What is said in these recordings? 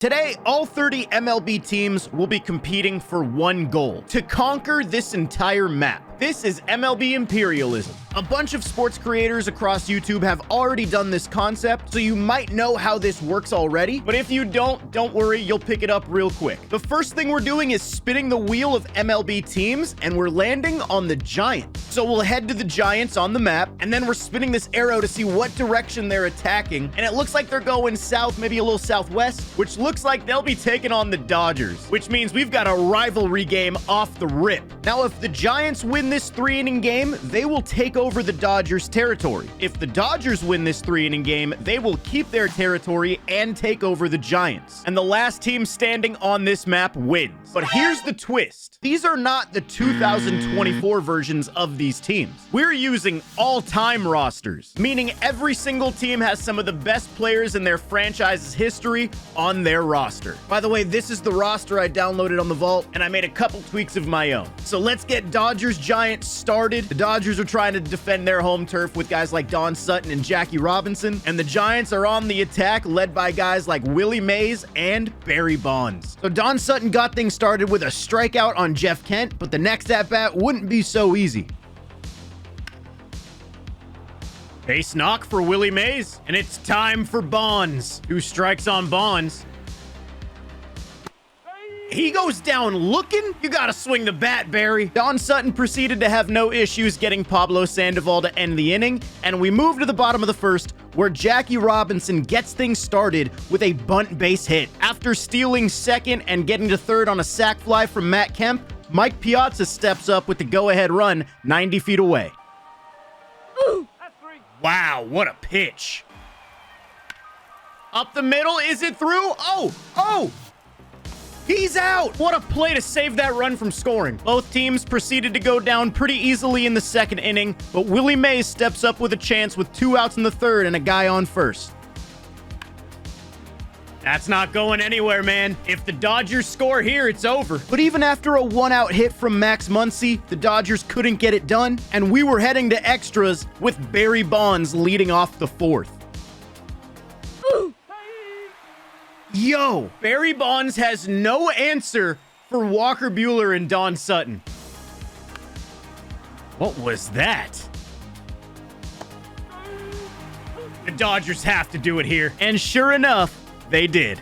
Today, all 30 MLB teams will be competing for one goal: to conquer this entire map. This is MLB Imperialism. A bunch of sports creators across YouTube have already done this concept, so you might know how this works already. But if you don't worry, you'll pick it up real quick. The first thing we're doing is spinning the wheel of MLB teams, and we're landing on the Giants. So we'll head to the Giants on the map, and then we're spinning this arrow to see what direction they're attacking. And it looks like they're going south, maybe a little southwest, which looks like they'll be taking on the Dodgers, which means we've got a rivalry game off the rip. Now, if the Giants win this 3-inning game, they will take over the Dodgers' territory. If the Dodgers win this 3-inning game, they will keep their territory and take over the Giants. And the last team standing on this map wins. But here's the twist. These are not the 2024 versions of these teams. We're using all-time rosters, meaning every single team has some of the best players in their franchise's history on their roster. By the way, this is the roster I downloaded on the Vault, and I made a couple tweaks of my own. So let's get Dodgers-Giants started. The Dodgers are trying to defend their home turf with guys like Don Sutton and Jackie Robinson, and the Giants are on the attack, led by guys like Willie Mays and Barry Bonds. So Don Sutton got things started with a strikeout on Jeff Kent, but the next at-bat wouldn't be so easy. Base knock for Willie Mays, and it's time for Bonds. 2 strikes on Bonds. He goes down looking. You gotta swing the bat, Barry. Don Sutton proceeded to have no issues getting Pablo Sandoval to end the inning, and we move to the bottom of the first, where Jackie Robinson gets things started with a bunt base hit. After stealing second and getting to third on a sac fly from Matt Kemp, Mike Piazza steps up with the go-ahead run 90 feet away. Ooh. Wow, what a pitch. Up the middle, is it through? Oh! He's out! What a play to save that run from scoring. Both teams proceeded to go down pretty easily in the second inning, but Willie Mays steps up with a chance with 2 outs in the third and a guy on first. That's not going anywhere, man. If the Dodgers score here, it's over. But even after a 1-out hit from Max Muncy, the Dodgers couldn't get it done, and we were heading to extras with Barry Bonds leading off the fourth. Yo, Barry Bonds has no answer for Walker Buehler and Don Sutton. What was that? The Dodgers have to do it here. And sure enough, they did.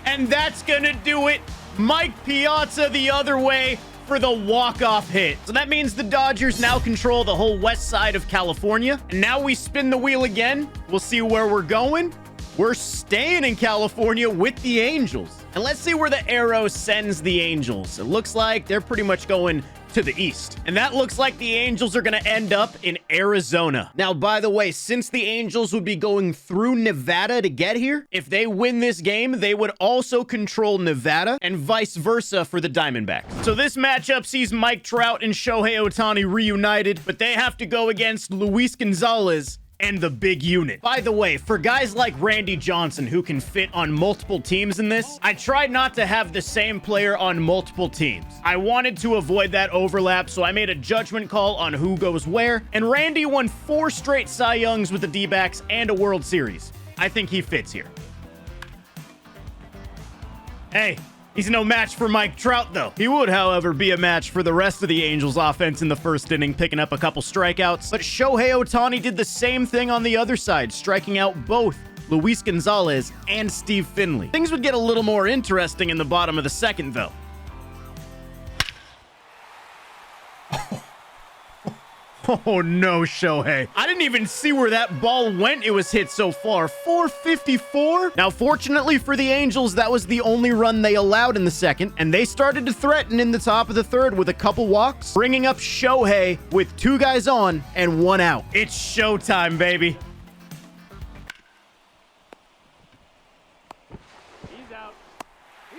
And that's gonna do it. Mike Piazza the other way for the walk-off hit. So that means the Dodgers now control the whole west side of California. And now we spin the wheel again. We'll see where we're going. We're staying in California with the Angels. And let's see where the arrow sends the Angels. It looks like they're pretty much going to the east. And that looks like the Angels are going to end up in Arizona. Now, by the way, since the Angels would be going through Nevada to get here, if they win this game, they would also control Nevada and vice versa for the Diamondbacks. So this matchup sees Mike Trout and Shohei Ohtani reunited, but they have to go against Luis Gonzalez and the big unit. By the way, for guys like Randy Johnson who can fit on multiple teams in this, I tried not to have the same player on multiple teams. I wanted to avoid that overlap, so I made a judgment call on who goes where, and Randy won 4 straight Cy Youngs with the D-backs and a World Series. I think he fits here. Hey, he's no match for Mike Trout, though. He would, however, be a match for the rest of the Angels' offense in the first inning, picking up a couple strikeouts. But Shohei Ohtani did the same thing on the other side, striking out both Luis Gonzalez and Steve Finley. Things would get a little more interesting in the bottom of the second, though. Oh no, Shohei. I didn't even see where that ball went. It was hit so far. 454? Now, fortunately for the Angels, that was the only run they allowed in the second, and they started to threaten in the top of the third with a couple walks, bringing up Shohei with 2 guys on and 1 out. It's showtime, baby.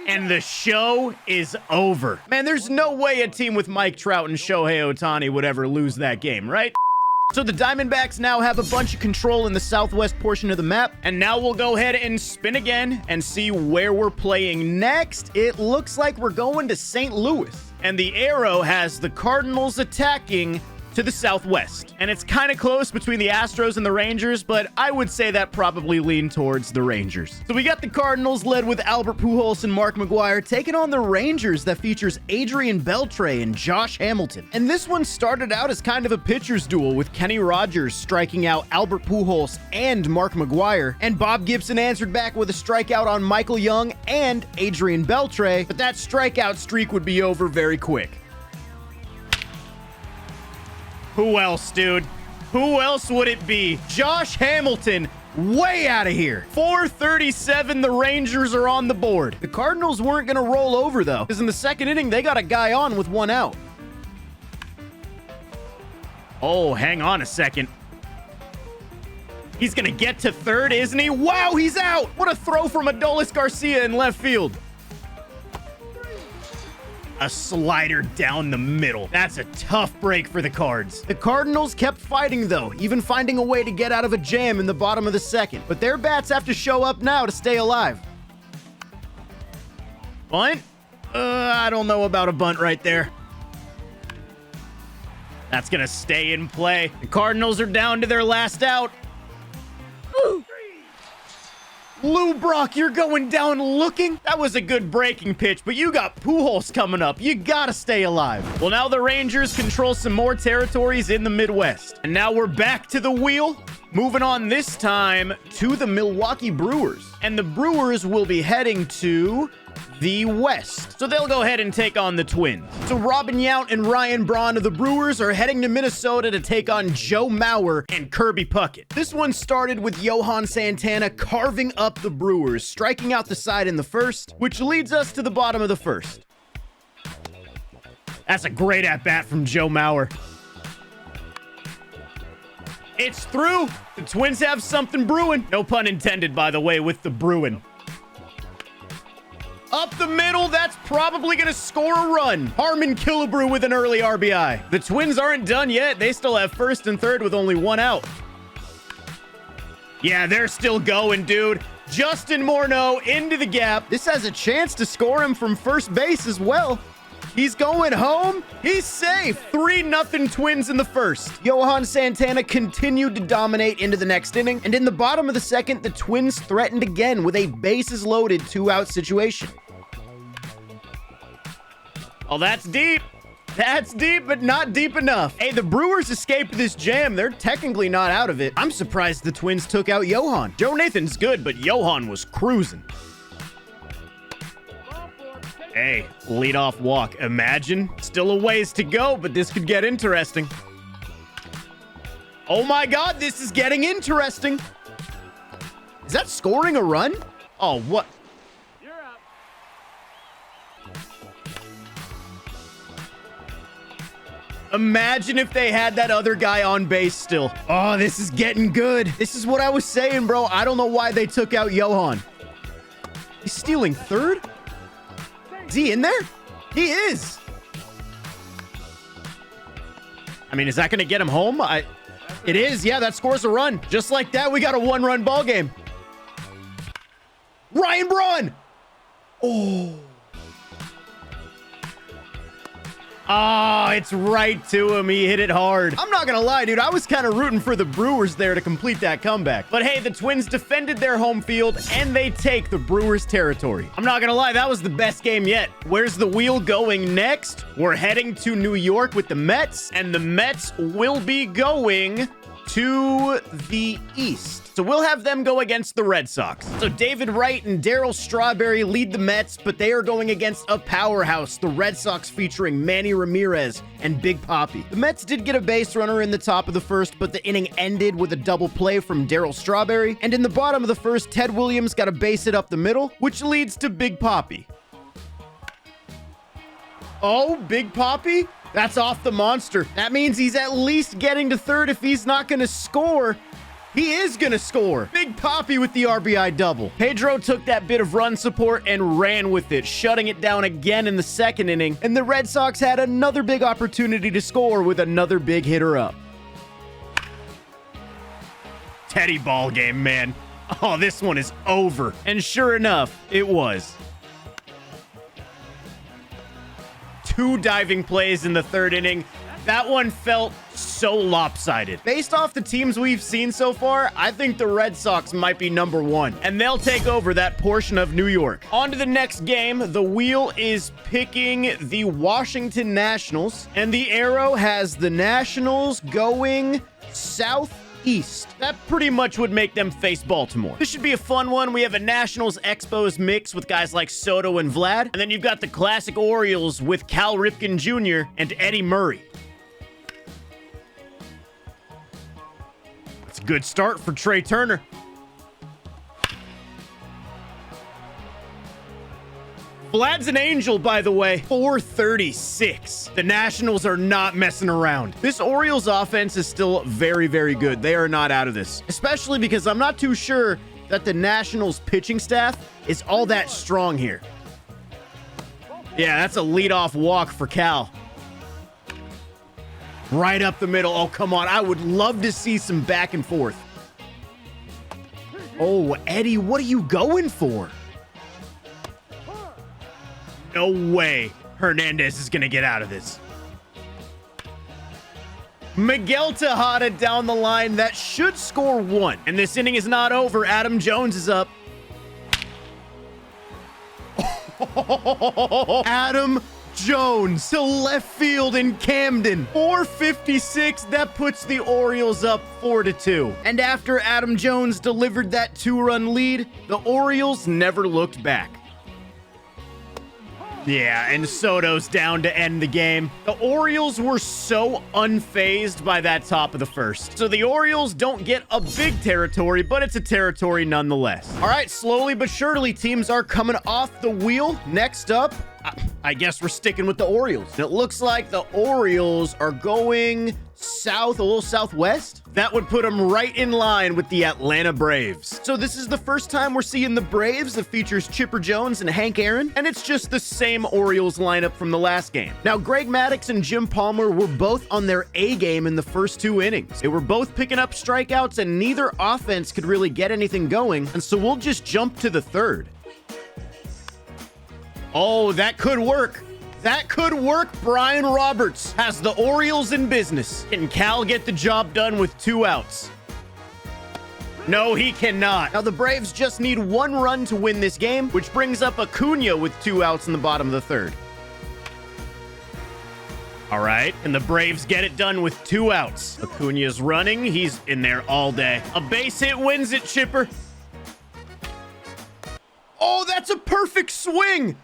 And the show is over. Man, there's no way a team with Mike Trout and Shohei Ohtani would ever lose that game, right? So the Diamondbacks now have a bunch of control in the southwest portion of the map. And now we'll go ahead and spin again and see where we're playing next. It looks like we're going to St. Louis. And the arrow has the Cardinals attacking to the southwest. And it's kind of close between the Astros and the Rangers, but I would say that probably leaned towards the Rangers. So we got the Cardinals led with Albert Pujols and Mark McGwire taking on the Rangers that features Adrian Beltre and Josh Hamilton. And this one started out as kind of a pitcher's duel with Kenny Rogers striking out Albert Pujols and Mark McGwire, and Bob Gibson answered back with a strikeout on Michael Young and Adrian Beltre, but that strikeout streak would be over very quick. Who else, dude? Who else would it be? Josh Hamilton, way out of here. 437, the Rangers are on the board. The Cardinals weren't going to roll over, though, because in the second inning, they got a guy on with one out. Oh, hang on a second. He's going to get to third, isn't he? Wow, he's out. What a throw from Adolis Garcia in left field. A slider down the middle. That's a tough break for the Cards. The Cardinals kept fighting, though, even finding a way to get out of a jam in the bottom of the second. But their bats have to show up now to stay alive. Bunt? I don't know about a bunt right there. That's going to stay in play. The Cardinals are down to their last out. Lou Brock, you're going down looking? That was a good breaking pitch, but you got Pujols coming up. You gotta stay alive. Well, now the Rangers control some more territories in the Midwest. And now we're back to the wheel. Moving on this time to the Milwaukee Brewers. And the Brewers will be heading to the West. So they'll go ahead and take on the Twins. So Robin Yount and Ryan Braun of the Brewers are heading to Minnesota to take on Joe Mauer and Kirby Puckett. This one started with Johan Santana carving up the Brewers, striking out the side in the first, which leads us to the bottom of the first. That's a great at-bat from Joe Mauer. It's through. The Twins have something brewing. No pun intended, by the way, with the brewing. Up the middle, that's probably going to score a run. Harmon Killebrew with an early RBI. The Twins aren't done yet. They still have first and third with only one out. Yeah, they're still going, dude. Justin Morneau into the gap. This has a chance to score him from first base as well. He's going home. He's safe. 3-0 Twins in the first. Johan Santana continued to dominate into the next inning. And in the bottom of the second, the Twins threatened again with a bases loaded 2-out situation. Oh, that's deep. That's deep, but not deep enough. Hey, the Brewers escaped this jam. They're technically not out of it. I'm surprised the Twins took out Johan. Joe Nathan's good, but Johan was cruising. Hey, leadoff walk. Imagine. Still a ways to go, but this could get interesting. Oh my God, this is getting interesting. Is that scoring a run? Oh, what? Imagine if they had that other guy on base still. Oh, this is getting good. This is what I was saying, bro. I don't know why they took out Johan. He's stealing third? Is he in there? He is. I mean, is that going to get him home? It is. Yeah, that scores a run. Just like that, we got a one-run ball game. Ryan Braun. Oh. Oh, it's right to him. He hit it hard. I'm not gonna lie, dude. I was kind of rooting for the Brewers there to complete that comeback. But hey, the Twins defended their home field, and they take the Brewers' territory. I'm not gonna lie, that was the best game yet. Where's the wheel going next? We're heading to New York with the Mets, and the Mets will be going to the East. So we'll have them go against the Red Sox. So David Wright and Darryl Strawberry lead the Mets, but they are going against a powerhouse, the Red Sox featuring Manny Ramirez and Big Papi. The Mets did get a base runner in the top of the first, but the inning ended with a double play from Darryl Strawberry. And in the bottom of the first, Ted Williams got a base hit up the middle, which leads to Big Papi. Oh, Big Papi? That's off the monster. That means he's at least getting to third if he's not going to score. He is going to score. Big Papi with the RBI double. Pedro took that bit of run support and ran with it, shutting it down again in the second inning. And the Red Sox had another big opportunity to score with another big hitter up. Teddy ball game, man. Oh, this one is over. And sure enough, it was. 2 diving plays in the third inning. That one felt so lopsided. Based off the teams we've seen so far, I think the Red Sox might be number one, and they'll take over that portion of New York. On to the next game. The wheel is picking the Washington Nationals, and the arrow has the Nationals going southeast. That pretty much would make them face Baltimore. This should be a fun one. We have a Nationals Expos mix with guys like Soto and Vlad, and then you've got the classic Orioles with Cal Ripken Jr. and Eddie Murray. Good start for Trey Turner. Vlad's an angel, by the way. 436. The Nationals are not messing around. This Orioles offense is still very, very good. They are not out of this, especially because I'm not too sure that the Nationals pitching staff is all that strong here. Yeah, that's a leadoff walk for Cal. Right up the middle. Oh, come on. I would love to see some back and forth. Oh, Eddie, what are you going for? No way Hernandez is going to get out of this. Miguel Tejada down the line. That should score one. And this inning is not over. Adam Jones is up. Adam Jones to left field in Camden. 456. That puts the Orioles up 4-2. And after Adam Jones delivered that 2-run lead, the Orioles never looked back. Yeah, and Soto's down to end the game. The Orioles were so unfazed by that top of the first. So the Orioles don't get a big territory, but it's a territory nonetheless. All right, slowly but surely, teams are coming off the wheel. Next up, I guess we're sticking with the Orioles. And it looks like the Orioles are going south, a little southwest. That would put them right in line with the Atlanta Braves. So this is the first time we're seeing the Braves that features Chipper Jones and Hank Aaron, and it's just the same Orioles lineup from the last game. Now, Greg Maddux and Jim Palmer were both on their A game in the first two innings. They were both picking up strikeouts, and neither offense could really get anything going, and so we'll just jump to the third. Oh, that could work. That could work. Brian Roberts has the Orioles in business. Can Cal get the job done with 2 outs? No, he cannot. Now, the Braves just need 1 run to win this game, which brings up Acuna with 2 outs in the bottom of the third. All right, and the Braves get it done with 2 outs. Acuna's running. He's in there all day. A base hit wins it, Chipper. Oh, that's a perfect swing.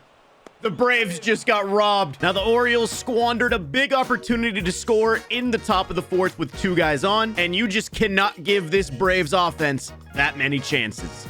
The Braves just got robbed. Now, the Orioles squandered a big opportunity to score in the top of the fourth with 2 guys on, and you just cannot give this Braves offense that many chances.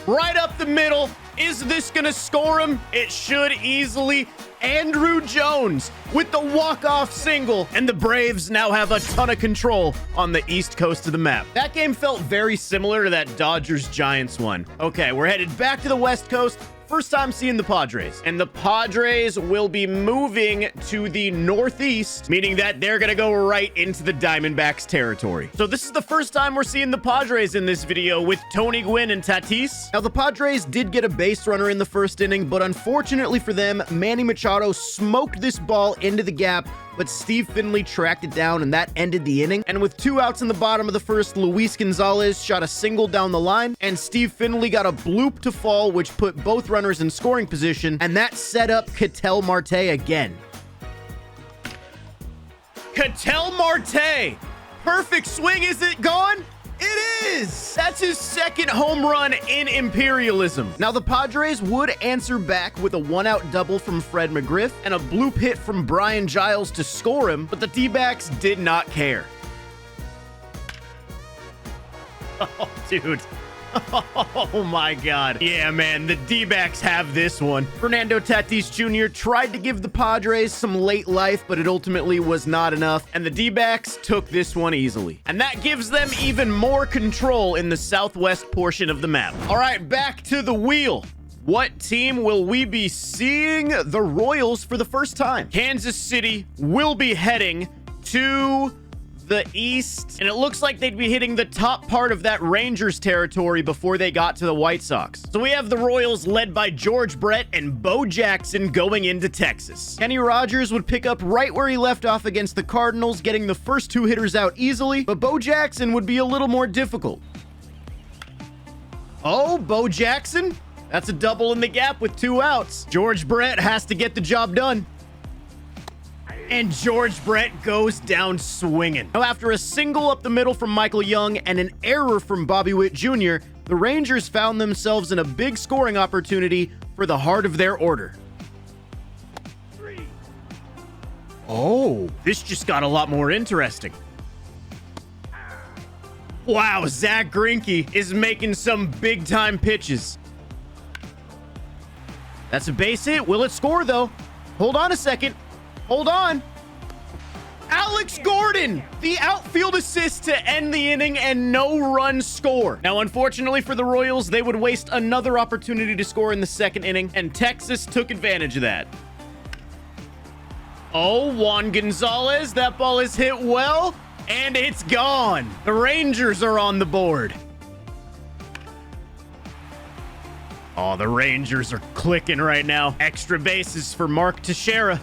Right up the middle. Is this going to score him? It should easily. Andrew Jones with the walk-off single, and the Braves now have a ton of control on the east coast of the map. That game felt very similar to that Dodgers-Giants one. Okay, we're headed back to the west coast. First time seeing the Padres, and the Padres will be moving to the northeast, meaning that they're gonna go right into the Diamondbacks territory. So this is the first time we're seeing the Padres in this video with Tony Gwynn and Tatis. Now, the Padres did get a base runner in the first inning, but unfortunately for them, Manny Machado smoked this ball into the gap, but Steve Finley tracked it down, and that ended the inning. And with 2 outs in the bottom of the first, Luis Gonzalez shot a single down the line, and Steve Finley got a bloop to fall, which put both runners in scoring position, and that set up Ketel Marte again. Ketel Marte! Perfect swing. Is it gone? It is! That's his second home run in Imperialism. Now, the Padres would answer back with a 1-out double from Fred McGriff and a bloop hit from Brian Giles to score him, but the D-backs did not care. Oh, dude. Oh my God. Yeah, man, the D-backs have this one. Fernando Tatis Jr. tried to give the Padres some late life, but it ultimately was not enough, and the D-backs took this one easily. And that gives them even more control in the southwest portion of the map. All right, back to the wheel. What team will we be seeing? The Royals for the first time. Kansas City will be heading to the East, and it looks like they'd be hitting the top part of that Rangers territory before they got to the White Sox. So we have the Royals led by George Brett and Bo Jackson going into Texas. Kenny Rogers would pick up right where he left off against the Cardinals, getting the first two hitters out easily, but Bo Jackson would be a little more difficult. Oh, Bo Jackson? That's a double in the gap with 2 outs. George Brett has to get the job done. And George Brett goes down swinging. Now, after a single up the middle from Michael Young and an error from Bobby Witt Jr., the Rangers found themselves in a big scoring opportunity for the heart of their order. Oh, this just got a lot more interesting. Wow, Zach Greinke is making some big-time pitches. That's a base hit. Will it score, though? Hold on a second. Hold on. Alex Gordon, the outfield assist to end the inning and no run score. Now, unfortunately for the Royals, they would waste another opportunity to score in the second inning, and Texas took advantage of that. Oh, Juan Gonzalez, that ball is hit well, and it's gone. The Rangers are on the board. Oh, the Rangers are clicking right now. Extra bases for Mark Teixeira.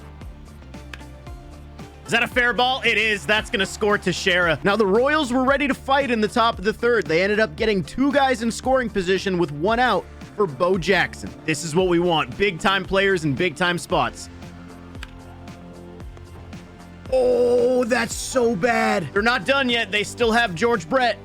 Is that a fair ball? It is. That's going to score Teixeira. Now, the Royals were ready to fight in the top of the third. They ended up getting 2 guys in scoring position with 1 out for Bo Jackson. This is what we want. Big-time players in big-time spots. Oh, that's so bad. They're not done yet. They still have George Brett.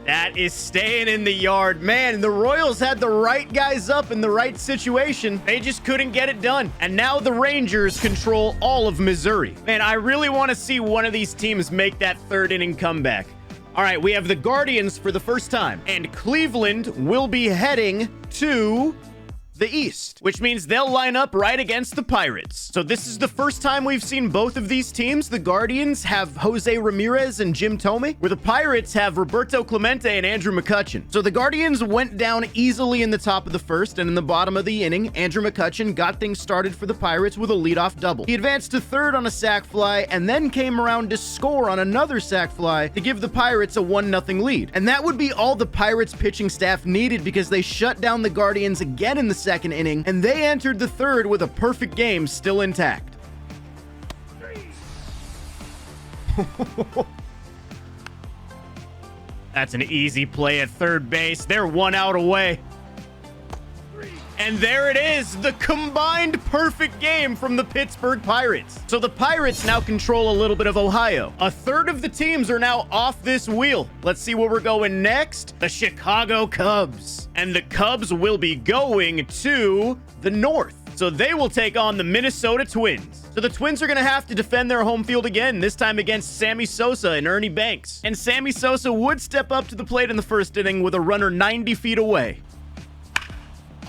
That is staying in the yard. Man, the Royals had the right guys up in the right situation. They just couldn't get it done. And now the Rangers control all of Missouri. Man, I really want to see one of these teams make that third inning comeback. All right, we have the Guardians for the first time. And Cleveland will be heading to the East, which means they'll line up right against the Pirates. So this is the first time we've seen both of these teams. The Guardians have Jose Ramirez and Jim Thome, where the Pirates have Roberto Clemente and Andrew McCutchen. So the Guardians went down easily in the top of the first, and in the bottom of the inning, Andrew McCutchen got things started for the Pirates with a leadoff double. He advanced to third on a sac fly, and then came around to score on another sac fly to give the Pirates a 1-0 lead. And that would be all the Pirates pitching staff needed, because they shut down the Guardians again in the second inning, and they entered the third with a perfect game still intact. That's an easy play at third base. They're 1 out away. And there it is, the combined perfect game from the Pittsburgh Pirates. So the Pirates now control a little bit of Ohio. A third of the teams are now off this wheel. Let's see where we're going next. The Chicago Cubs. And the Cubs will be going to the north. So they will take on the Minnesota Twins. So the Twins are going to have to defend their home field again, this time against Sammy Sosa and Ernie Banks. And Sammy Sosa would step up to the plate in the first inning with a runner 90 feet away.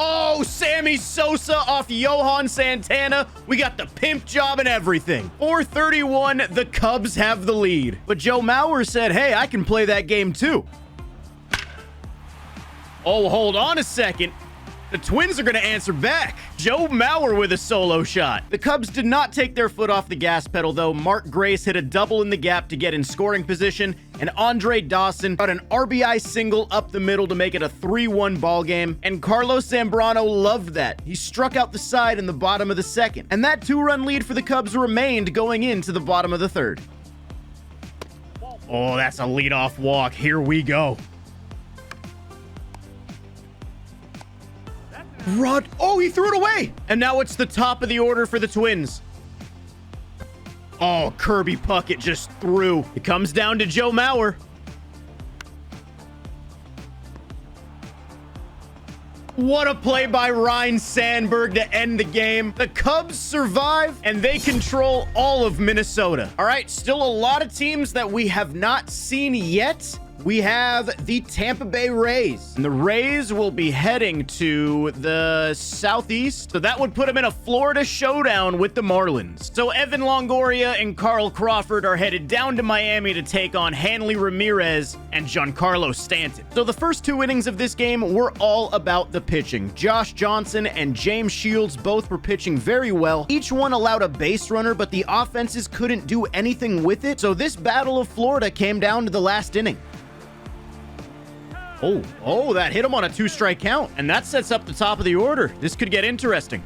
Oh, Sammy Sosa off Johan Santana. We got the pimp job and everything. 4:31, the Cubs have the lead. But Joe Mauer said, hey, I can play that game too. Oh, hold on a second. The Twins are going to answer back. Joe Mauer with a solo shot. The Cubs did not take their foot off the gas pedal, though. Mark Grace hit a double in the gap to get in scoring position, and Andre Dawson got an RBI single up the middle to make it a 3-1 ball game. And Carlos Zambrano loved that. He struck out the side in the bottom of the second. And that 2-run lead for the Cubs remained going into the bottom of the third. Oh, that's a leadoff walk. Here we go. Rod. Oh, he threw it away. And now it's the top of the order for the Twins. Oh, Kirby Puckett just threw. It comes down to Joe Mauer. What a play by Ryne Sandberg to end the game. The Cubs survive, and they control all of Minnesota. All right, still a lot of teams that we have not seen yet. we have the Tampa Bay Rays. And the Rays will be heading to the southeast. So that would put them in a Florida showdown with the Marlins. So Evan Longoria and Carl Crawford are headed down to Miami to take on Hanley Ramirez and Giancarlo Stanton. So the first 2 innings of this game were all about the pitching. Josh Johnson and James Shields both were pitching very well. Each one allowed a base runner, but the offenses couldn't do anything with it. So this Battle of Florida came down to the last inning. Oh, that hit him on a 2-strike count. And that sets up the top of the order. This could get interesting.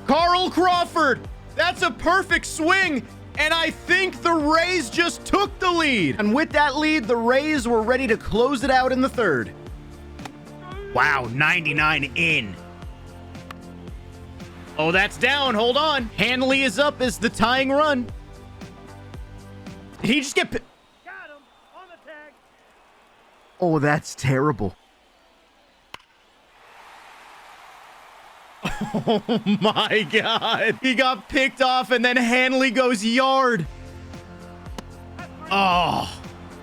Carl Crawford. That's a perfect swing. And I think the Rays just took the lead. And with that lead, the Rays were ready to close it out in the third. Wow, 99 in. Oh, that's down. Hold on. Hanley is up as the tying run. Did he just get... Oh, that's terrible. Oh my God. He got picked off and then Hanley goes yard. Oh,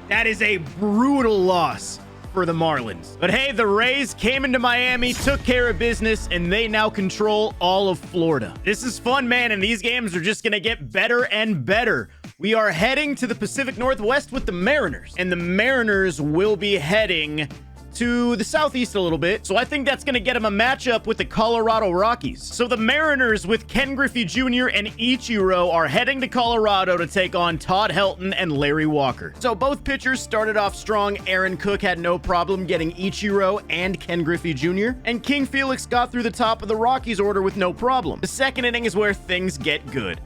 that is a brutal loss for the Marlins. But hey, the Rays came into Miami, took care of business, and they now control all of Florida. This is fun, man, and these games are just gonna get better and better. We are heading to the Pacific Northwest with the Mariners, and the Mariners will be heading to the southeast a little bit. So I think that's going to get them a matchup with the Colorado Rockies. So the Mariners with Ken Griffey Jr. and Ichiro are heading to Colorado to take on Todd Helton and Larry Walker. So both pitchers started off strong. Aaron Cook had no problem getting Ichiro and Ken Griffey Jr. And King Felix got through the top of the Rockies order with no problem. The second inning is where things get good.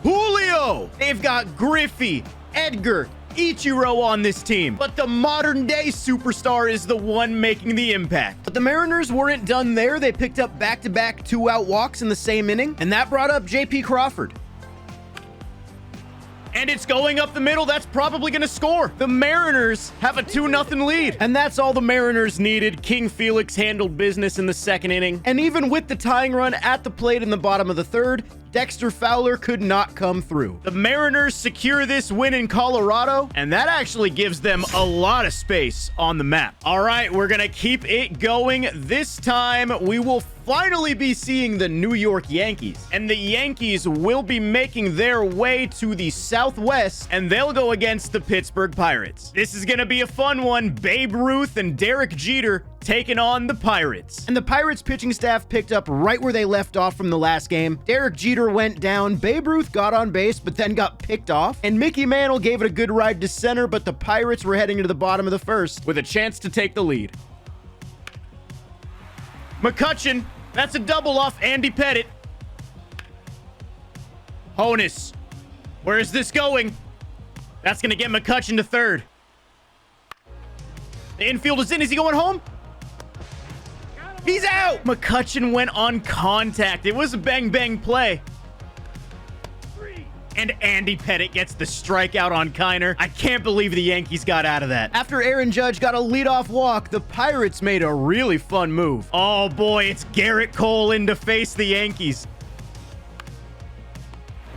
Julio! They've got Griffey, Edgar, Ichiro on this team, but the modern day superstar is the one making the impact. But the Mariners weren't done there. They picked up back-to-back 2-out walks in the same inning, and that brought up J.P. Crawford. And it's going up the middle. That's probably going to score. The Mariners have a 2-0 lead. And that's all the Mariners needed. King Felix handled business in the second inning. And even with the tying run at the plate in the bottom of the third, Dexter Fowler could not come through. The Mariners secure this win in Colorado, and that actually gives them a lot of space on the map. All right, we're going to keep it going. This time, we will finally be seeing the New York Yankees. And the Yankees will be making their way to the Southwest, and they'll go against the Pittsburgh Pirates. This is going to be a fun one. Babe Ruth and Derek Jeter taking on the Pirates. And the Pirates pitching staff picked up right where they left off from the last game. Derek Jeter went down, Babe Ruth got on base, but then got picked off, and Mickey Mantle gave it a good ride to center, but the Pirates were heading to the bottom of the first with a chance to take the lead. McCutchen, that's a double off Andy Pettit. Honus, where is this going? That's going to get McCutchen to third. The infield is in. Is he going home? He's out! McCutchen went on contact. It was a bang-bang play. And Andy Pettit gets the strikeout on Kiner. I can't believe the Yankees got out of that. After Aaron Judge got a leadoff walk, the Pirates made a really fun move. Oh boy, it's Garrett Cole in to face the Yankees.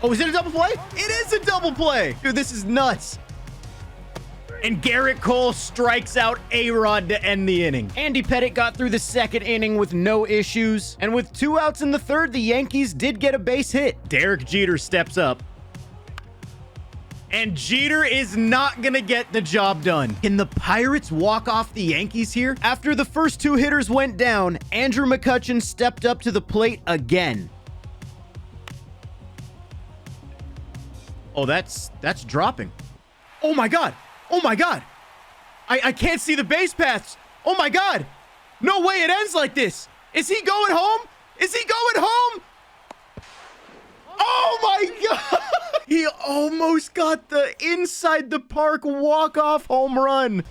Oh, is it a double play? It is a double play! Dude, this is nuts. And Garrett Cole strikes out A-Rod to end the inning. Andy Pettit got through the second inning with no issues. And with 2 outs in the third, the Yankees did get a base hit. Derek Jeter steps up. And Jeter is not going to get the job done. Can the Pirates walk off the Yankees here? After the first 2 hitters went down, Andrew McCutchen stepped up to the plate again. Oh, that's dropping. Oh my God. Oh my God. I can't see the base paths. Oh my God. No way it ends like this. Is he going home? Is he going home? Oh my God. He almost got the inside the park walk-off home run.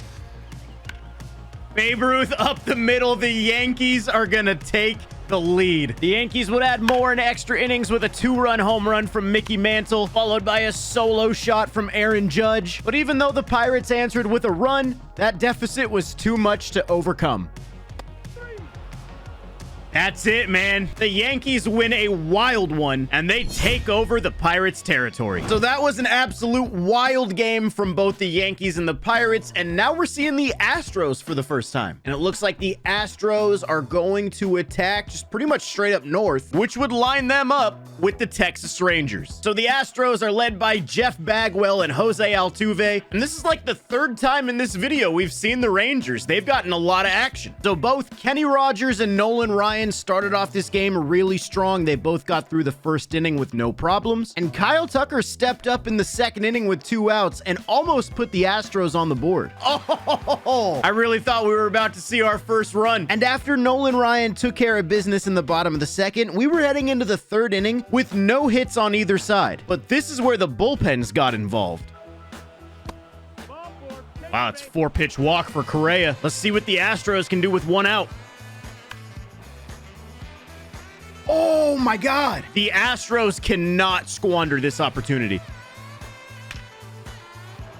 Babe Ruth up the middle. The Yankees are going to take the lead. The Yankees would add more in extra innings with a 2-run home run from Mickey Mantle, followed by a solo shot from Aaron Judge. But even though the Pirates answered with a run, that deficit was too much to overcome. That's it, man. The Yankees win a wild one, and they take over the Pirates' territory. So that was an absolute wild game from both the Yankees and the Pirates, and now we're seeing the Astros for the first time. And it looks like the Astros are going to attack just pretty much straight up north, which would line them up with the Texas Rangers. So the Astros are led by Jeff Bagwell and Jose Altuve, and this is like the third time in this video we've seen the Rangers. They've gotten a lot of action. So both Kenny Rogers and Nolan Ryan started off this game really strong. They both got through the first inning with no problems. And Kyle Tucker stepped up in the second inning with 2 outs and almost put the Astros on the board. Oh, I really thought we were about to see our first run. And after Nolan Ryan took care of business in the bottom of the second, we were heading into the third inning with no hits on either side. But this is where the bullpens got involved. Wow, it's 4-pitch walk for Correa. Let's see what the Astros can do with 1 out. Oh my God. The Astros cannot squander this opportunity.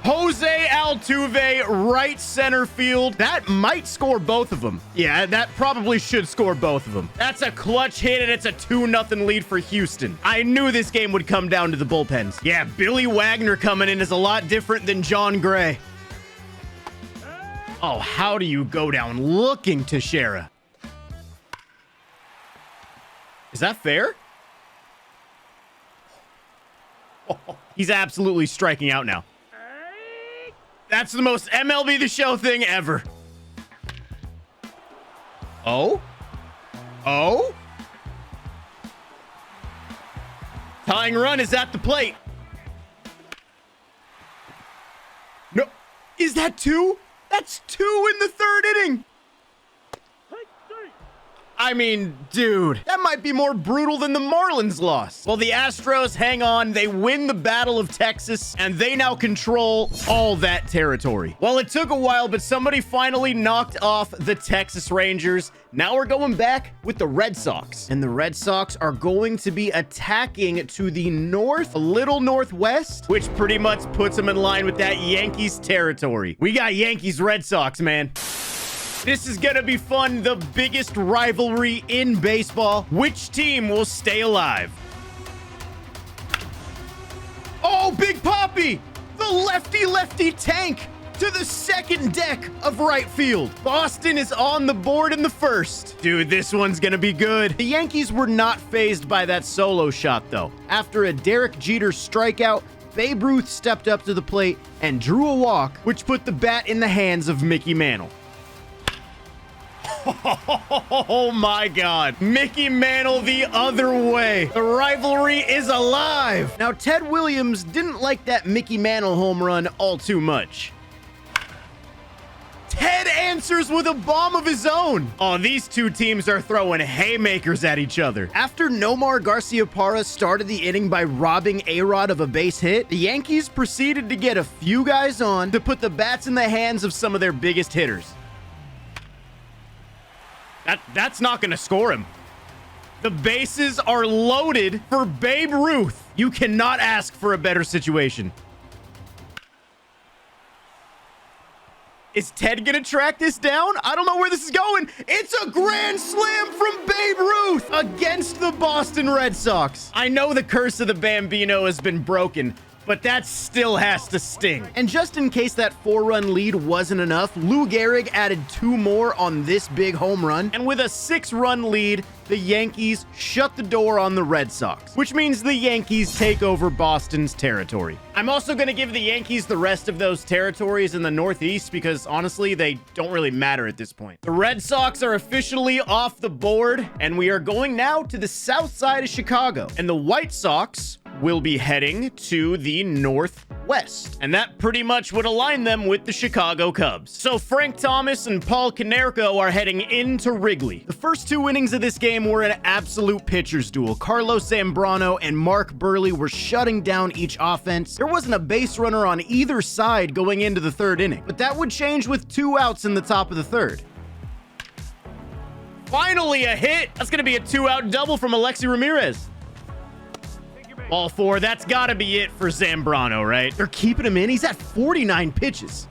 Jose Altuve, right center field. That might score both of them. Yeah, that probably should score both of them. That's a clutch hit, and it's a 2-0 lead for Houston. I knew this game would come down to the bullpens. Yeah, Billy Wagner coming in is a lot different than John Gray. Oh, how do you go down looking, Teixeira? Is that fair? Oh, he's absolutely striking out now. That's the most MLB The Show thing ever. Oh? Oh? Tying run is at the plate. No. Is that 2? That's 2 in the third inning. I mean, dude, that might be more brutal than the Marlins loss. Well, the Astros hang on. They win the Battle of Texas, and they now control all that territory. Well, it took a while, but somebody finally knocked off the Texas Rangers. Now we're going back with the Red Sox. And the Red Sox are going to be attacking to the north, a little northwest, which pretty much puts them in line with that Yankees territory. We got Yankees-Red Sox, man. This is gonna be fun. The biggest rivalry in baseball. Which team will stay alive? Oh, Big Papi! The lefty tank to the second deck of right field. Boston is on the board in the first. Dude, this one's gonna be good. The Yankees were not fazed by that solo shot, though. After a Derek Jeter strikeout, Babe Ruth stepped up to the plate and drew a walk, which put the bat in the hands of Mickey Mantle. Oh my God. Mickey Mantle the other way. The rivalry is alive. Now, Ted Williams didn't like that Mickey Mantle home run all too much. Ted answers with a bomb of his own. Oh, these two teams are throwing haymakers at each other. After Nomar Garciaparra started the inning by robbing A-Rod of a base hit, the Yankees proceeded to get a few guys on to put the bats in the hands of some of their biggest hitters. That's not going to score him. The bases are loaded for Babe Ruth. You cannot ask for a better situation. Is Ted going to track this down? I don't know where this is going. It's a grand slam from Babe Ruth against the Boston Red Sox. I know the curse of the Bambino has been broken, but that still has to sting. And just in case that 4-run lead wasn't enough, Lou Gehrig added 2 more on this big home run. And with a 6-run lead, the Yankees shut the door on the Red Sox, which means the Yankees take over Boston's territory. I'm also going to give the Yankees the rest of those territories in the Northeast because honestly, they don't really matter at this point. The Red Sox are officially off the board, and we are going now to the south side of Chicago. And the White Sox will be heading to the northwest, and that pretty much would align them with the Chicago Cubs. So Frank Thomas and Paul Konerko are heading into Wrigley. The first 2 innings of this game were an absolute pitcher's duel. Carlos Zambrano and Mark Burley were shutting down each offense. There wasn't a base runner on either side going into the 3rd inning, but that would change with 2 outs in the top of the 3rd. Finally a hit. That's gonna be a 2-out double from Alexi Ramirez. Ball 4, that's got to be it for Zambrano, right? They're keeping him in. He's at 49 pitches.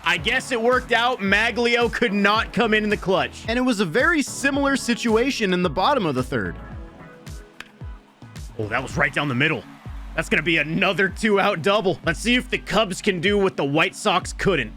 I guess it worked out. Maglio could not come in the clutch. And it was a very similar situation in the bottom of the third. Oh, that was right down the middle. That's going to be another 2-out double. Let's see if the Cubs can do what the White Sox couldn't.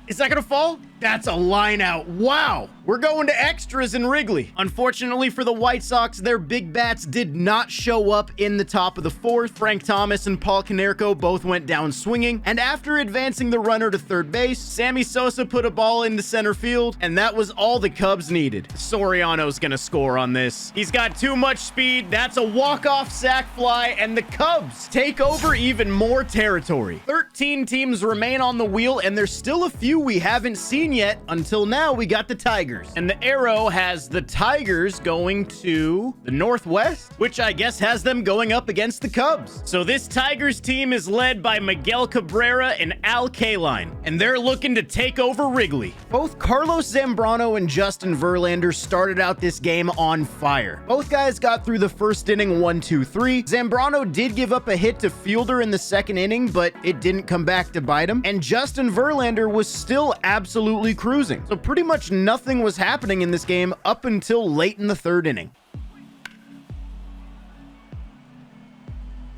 Is that going to fall? That's a line out. Wow. We're going to extras in Wrigley. Unfortunately for the White Sox, their big bats did not show up in the top of the fourth. Frank Thomas and Paul Konerko both went down swinging. And after advancing the runner to third base, Sammy Sosa put a ball into center field. And that was all the Cubs needed. Soriano's going to score on this. He's got too much speed. That's a walk-off sac fly. And the Cubs take over even more territory. 13 teams remain on the wheel. And there's still a few we haven't seen yet. Until now, we got the Tigers. And the arrow has the Tigers going to the Northwest, which I guess has them going up against the Cubs. So this Tigers team is led by Miguel Cabrera and Al Kaline, and they're looking to take over Wrigley. Both Carlos Zambrano and Justin Verlander started out this game on fire. Both guys got through the first inning 1-2-3. Zambrano did give up a hit to Fielder in the second inning, but it didn't come back to bite him. And Justin Verlander was still absolutely cruising. So pretty much nothing was happening in this game up until late in the third inning.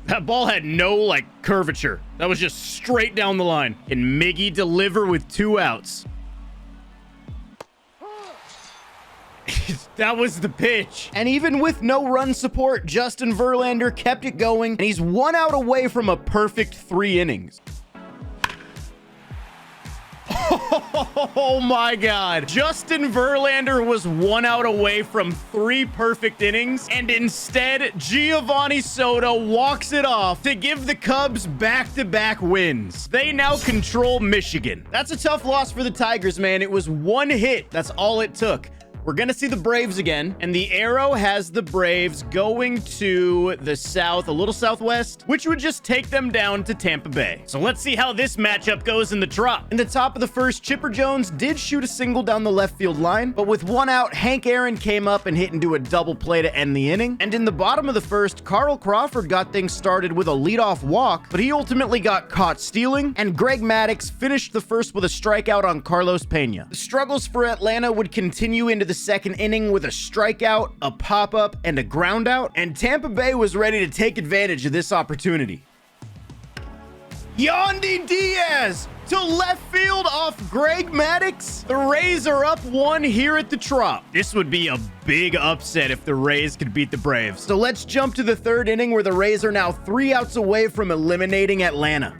That ball had no, like, curvature. That was just straight down the line. Can Miggy deliver with 2 outs? That was the pitch. And even with no run support, Justin Verlander kept it going, and he's 1 out away from a perfect 3 innings. Oh my God. Justin Verlander was 1 out away from 3 perfect innings, and instead Giovanni Soto walks it off to give the Cubs back-to-back wins. They now control Michigan. That's a tough loss for the Tigers, man. It was 1 hit. That's all it took. We're going to see the Braves again, and the arrow has the Braves going to the south, a little southwest, which would just take them down to Tampa Bay. So let's see how this matchup goes in the Trop. In the top of the first, Chipper Jones did shoot a single down the left field line, but with 1 out, Hank Aaron came up and hit into a double play to end the inning. And in the bottom of the first, Carl Crawford got things started with a leadoff walk, but he ultimately got caught stealing, and Greg Maddux finished the first with a strikeout on Carlos Pena. The struggles for Atlanta would continue into the second inning with a strikeout, a pop-up, and a ground out, and Tampa Bay was ready to take advantage of this opportunity. Yandy Diaz to left field off Greg Maddux. The Rays are up 1 here at the Trop. This would be a big upset if the Rays could beat the Braves. So let's jump to the third inning where the Rays are now 3 outs away from eliminating Atlanta.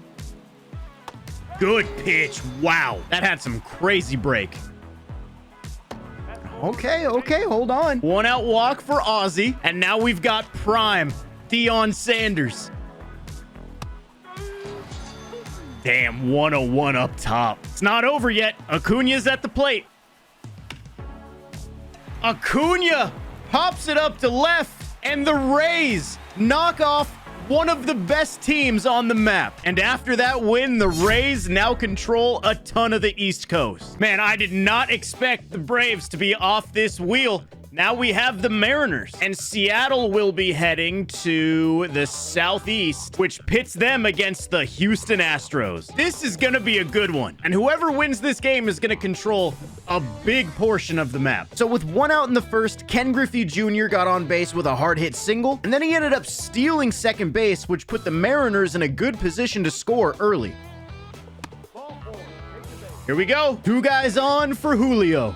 Good pitch. Wow. That had some crazy break. Okay, hold on. 1 out walk for Ozzie, and now we've got prime Deion Sanders. Damn, 101 up top. It's not over yet. Acuna's at the plate. Acuna pops it up to left, and the Rays knock off one of the best teams on the map. And after that win, the Rays now control a ton of the East Coast. Man, I did not expect the Braves to be off this wheel. Now we have the Mariners, and Seattle will be heading to the Southeast, which pits them against the Houston Astros. This is going to be a good one, and whoever wins this game is going to control a big portion of the map. So with 1 out in the first, Ken Griffey Jr. got on base with a hard hit single, and then he ended up stealing second base, which put the Mariners in a good position to score early. Here we go. 2 guys on for Julio.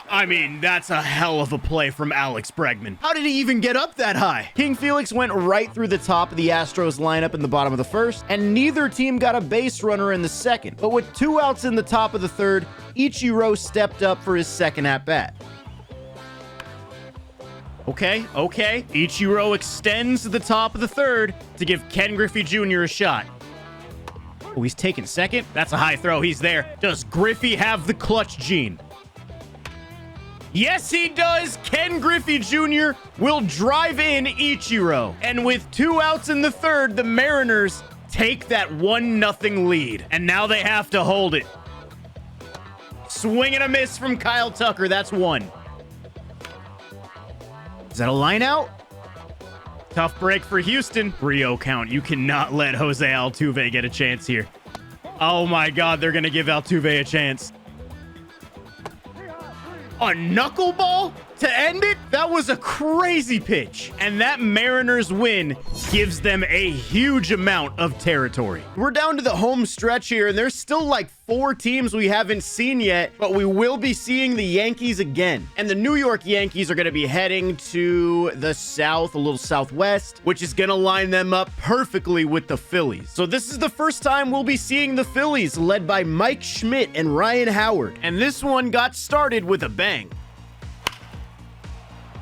I mean, that's a hell of a play from Alex Bregman. How did he even get up that high? King Felix went right through the top of the Astros lineup in the bottom of the first, and neither team got a base runner in the second. But with 2 outs in the top of the third, Ichiro stepped up for his second at-bat. Okay. Ichiro extends to the top of the third to give Ken Griffey Jr. a shot. Oh, he's taking second. That's a high throw. He's there. Does Griffey have the clutch gene? Yes, he does. Ken Griffey Jr. will drive in Ichiro. And with 2 outs in the third, the Mariners take that 1-0 lead. And now they have to hold it. Swing and a miss from Kyle Tucker. That's 1. Is that a line out? Tough break for Houston. 3-0 count. You cannot let Jose Altuve get a chance here. Oh my God, they're going to give Altuve a chance. A knuckleball to end it? That was a crazy pitch. And that Mariners win gives them a huge amount of territory. We're down to the home stretch here, and there's still like 4 teams we haven't seen yet, but we will be seeing the Yankees again. And the New York Yankees are going to be heading to the south, a little southwest, which is going to line them up perfectly with the Phillies. So this is the first time we'll be seeing the Phillies, led by Mike Schmidt and Ryan Howard. And this one got started with a bang.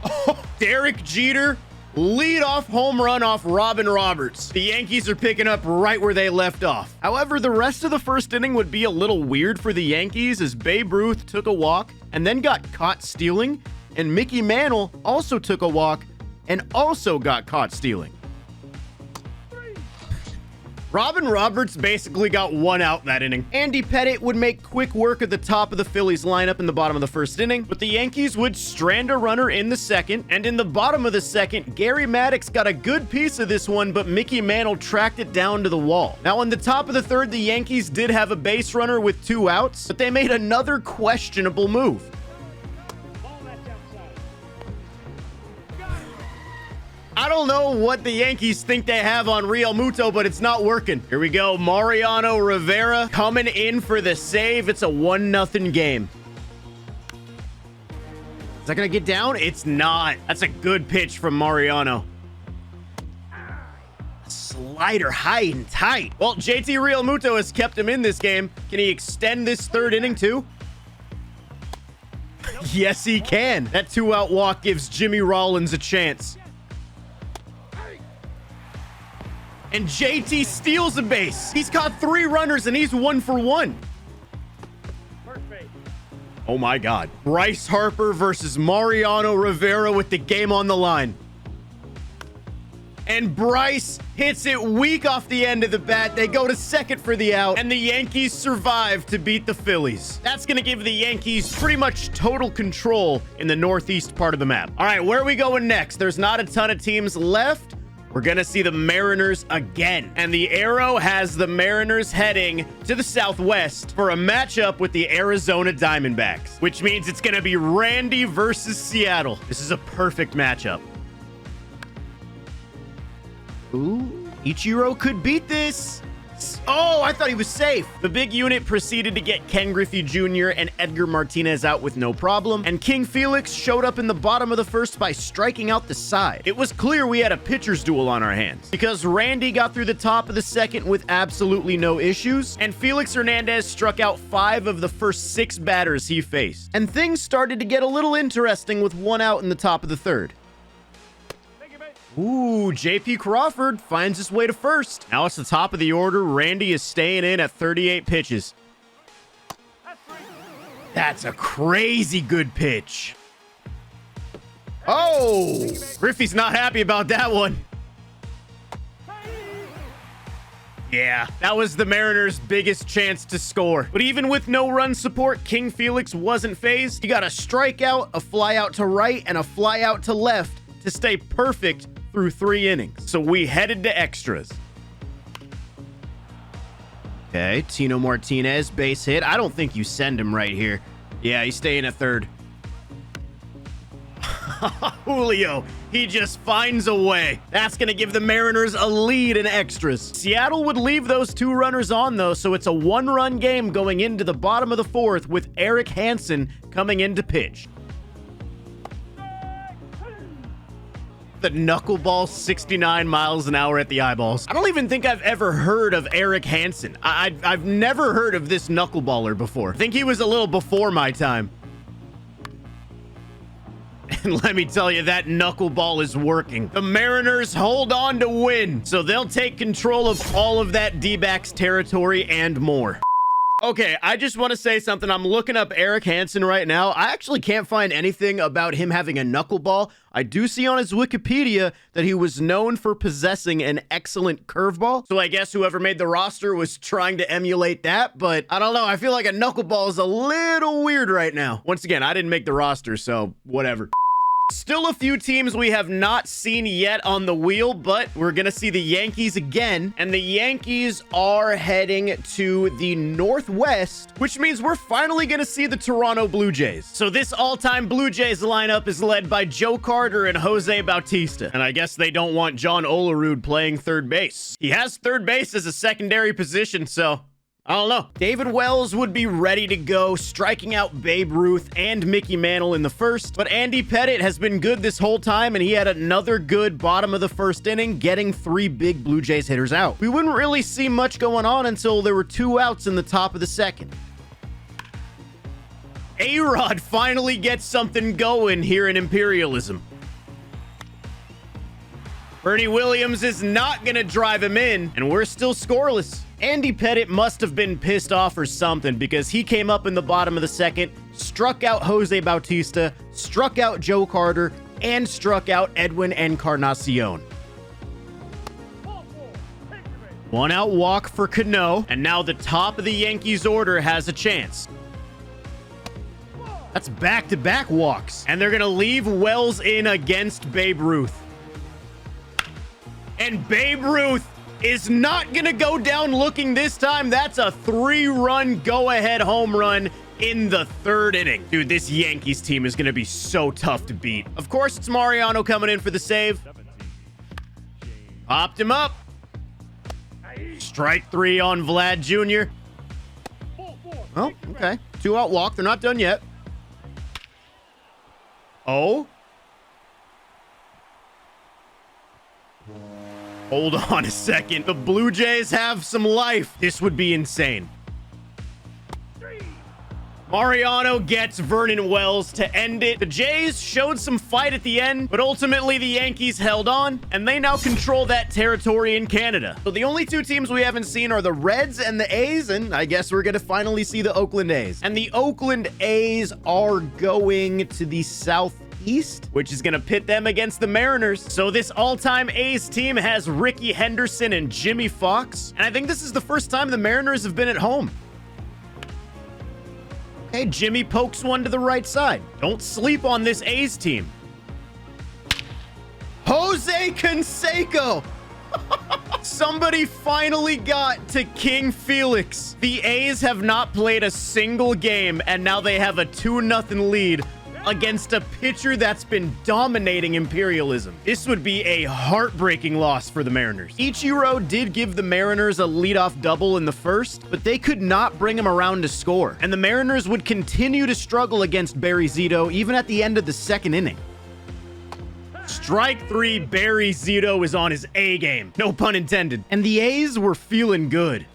Oh, Derek Jeter, lead-off home run off Robin Roberts. The Yankees are picking up right where they left off. However, the rest of the first inning would be a little weird for the Yankees as Babe Ruth took a walk and then got caught stealing, and Mickey Mantle also took a walk and also got caught stealing. Robin Roberts basically got 1 out that inning. Andy Pettitte would make quick work at the top of the Phillies lineup in the bottom of the first inning, but the Yankees would strand a runner in the second, and in the bottom of the second, Gary Maddox got a good piece of this one, but Mickey Mantle tracked it down to the wall. Now, in the top of the third, the Yankees did have a base runner with 2 outs, but they made another questionable move. I don't know what the Yankees think they have on Real Muto, but it's not working. Here we go. Mariano Rivera coming in for the save. It's a 1-0 game. Is that going to get down? It's not. That's a good pitch from Mariano. Slider high and tight. Well, JT Real Muto has kept him in this game. Can he extend this third inning too? Yes, he can. That 2-out walk gives Jimmy Rollins a chance. And JT steals a base. He's caught 3 runners and he's 1 for 1. Perfect. Oh my God. Bryce Harper versus Mariano Rivera with the game on the line. And Bryce hits it weak off the end of the bat. They go to second for the out, and the Yankees survive to beat the Phillies. That's going to give the Yankees pretty much total control in the northeast part of the map. All right, where are we going next? There's not a ton of teams left. We're going to see the Mariners again. And the arrow has the Mariners heading to the southwest for a matchup with the Arizona Diamondbacks, which means it's going to be Randy versus Seattle. This is a perfect matchup. Ooh, Ichiro could beat this. Oh, I thought he was safe. The big unit proceeded to get Ken Griffey Jr. and Edgar Martinez out with no problem, and King Felix showed up in the bottom of the first by striking out the side. It was clear we had a pitcher's duel on our hands because Randy got through the top of the second with absolutely no issues, and Felix Hernandez struck out 5 of the first 6 batters he faced. And things started to get a little interesting with 1 out in the top of the third. Ooh, J.P. Crawford finds his way to first. Now it's the top of the order. Randy is staying in at 38 pitches. That's a crazy good pitch. Oh, Griffey's not happy about that one. Yeah, that was the Mariners' biggest chance to score. But even with no run support, King Felix wasn't phased. He got a strikeout, a fly out to right, and a fly out to left to stay perfect through 3 innings. So we headed to extras. Okay, Tino Martinez, base hit. I don't think you send him right here. Yeah, he's staying at third. Julio, he just finds a way. That's going to give the Mariners a lead in extras. Seattle would leave those 2 runners on, though, so it's a 1-run game going into the bottom of the 4th with Eric Hansen coming in to pitch. The knuckleball 69 miles an hour at the eyeballs. I don't even think I've ever heard of Eric Hansen. I've never heard of this knuckleballer before. I think he was a little before my time. And let me tell you, that knuckleball is working. The Mariners hold on to win, so they'll take control of all of that D-backs territory and more. Okay, I just want to say something. I'm looking up Eric Hansen right now. I actually can't find anything about him having a knuckleball. I do see on his Wikipedia that he was known for possessing an excellent curveball. So I guess whoever made the roster was trying to emulate that, but I don't know. I feel like a knuckleball is a little weird right now. Once again, I didn't make the roster, so whatever. Still a few teams we have not seen yet on the wheel, but we're going to see the Yankees again. And the Yankees are heading to the Northwest, which means we're finally going to see the Toronto Blue Jays. So this all-time Blue Jays lineup is led by Joe Carter and Jose Bautista. And I guess they don't want John Olerud playing third base. He has third base as a secondary position, so I don't know. David Wells would be ready to go, striking out Babe Ruth and Mickey Mantle in the first. But Andy Pettitte has been good this whole time, and he had another good bottom of the first inning, getting 3 big Blue Jays hitters out. We wouldn't really see much going on until there were 2 outs in the top of the second. A-Rod finally gets something going here in Imperialism. Bernie Williams is not going to drive him in, and we're still scoreless. Andy Pettitte must have been pissed off or something, because he came up in the bottom of the second, struck out Jose Bautista, struck out Joe Carter, and struck out Edwin Encarnacion. 1 out walk for Cano, and now the top of the Yankees order has a chance. That's back-to-back walks, and they're going to leave Wells in against Babe Ruth. And Babe Ruth is not going to go down looking this time. That's a 3-run go-ahead home run in the 3rd inning. Dude, this Yankees team is going to be so tough to beat. Of course, it's Mariano coming in for the save. Popped him up. Strike 3 on Vlad Jr. Oh, okay. 2-out walk. They're not done yet. Oh. Hold on a second. The Blue Jays have some life. This would be insane. Mariano gets Vernon Wells to end it. The Jays showed some fight at the end, but ultimately the Yankees held on, and they now control that territory in Canada. So the only 2 teams we haven't seen are the Reds and the A's, and I guess we're going to finally see the Oakland A's. And the Oakland A's are going to the Southeast, which is going to pit them against the Mariners. So this all-time A's team has Ricky Henderson and Jimmy Fox, and I think this is the first time the Mariners have been at home. Okay, Jimmy pokes one to the right side. Don't sleep on this A's team. Jose Canseco. Somebody finally got to King Felix. The A's have not played a single game, and now they have a 2-0 lead against a pitcher that's been dominating Imperialism. This would be a heartbreaking loss for the Mariners. Ichiro did give the Mariners a leadoff double in the first, but they could not bring him around to score. And the Mariners would continue to struggle against Barry Zito even at the end of the 2nd inning. Strike 3, Barry Zito is on his A game. No pun intended. And the A's were feeling good.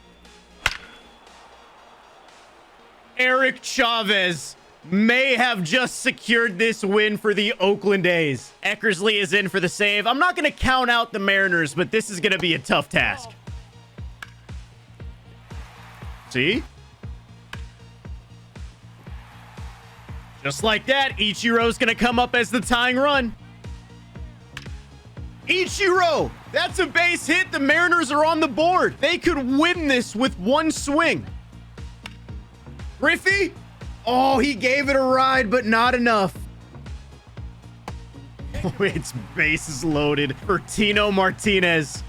Eric Chavez may have just secured this win for the Oakland A's. Eckersley is in for the save. I'm not going to count out the Mariners, but this is going to be a tough task. See? Just like that, Ichiro's going to come up as the tying run. Ichiro! That's a base hit. The Mariners are on the board. They could win this with 1 swing. Griffey? Oh, he gave it a ride, but not enough. It's bases loaded for Tino Martinez.